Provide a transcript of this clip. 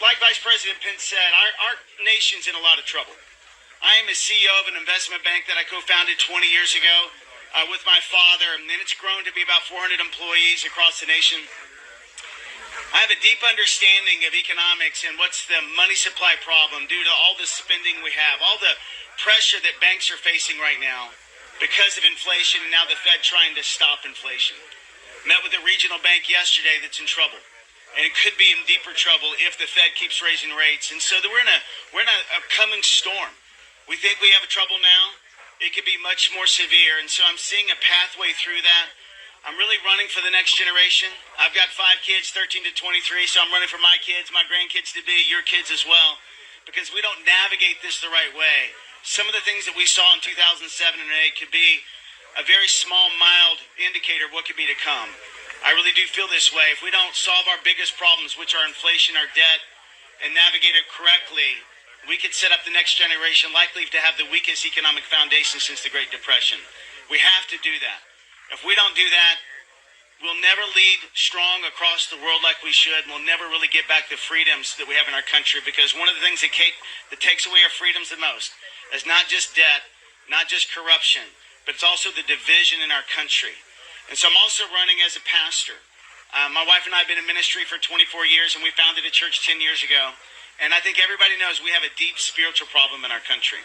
like Vice President Pence said, our nation's in a lot of trouble. I am a CEO of an investment bank that I co-founded 20 years ago with my father, and it's grown to be about 400 employees across the nation. I have a deep understanding of economics and what's the money supply problem due to all the spending we have, all the pressure that banks are facing right now because of inflation, and now the Fed trying to stop inflation. Met with a regional bank yesterday that's in trouble, and it could be in deeper trouble if the Fed keeps raising rates. And so we're in a coming storm. We think we have a trouble now. It could be much more severe, and so I'm seeing a pathway through that. I'm really running for the next generation. I've got 5 kids, 13 to 23, so I'm running for my kids, my grandkids to be, your kids as well, because we don't navigate this the right way. Some of the things that we saw in 2007 and 2008 could be a very small, mild indicator of what could be to come. I really do feel this way. If we don't solve our biggest problems, which are inflation, our debt, and navigate it correctly, we could set up the next generation likely to have the weakest economic foundation since the Great Depression. We have to do that. If we don't do that, we'll never lead strong across the world like we should. We'll never really get back the freedoms that we have in our country, because one of the things that takes away our freedoms the most is not just debt, not just corruption, but it's also the division in our country. And so I'm also running as a pastor. My wife and I have been in ministry for 24 years, and we founded a church 10 years ago. And I think everybody knows we have a deep spiritual problem in our country.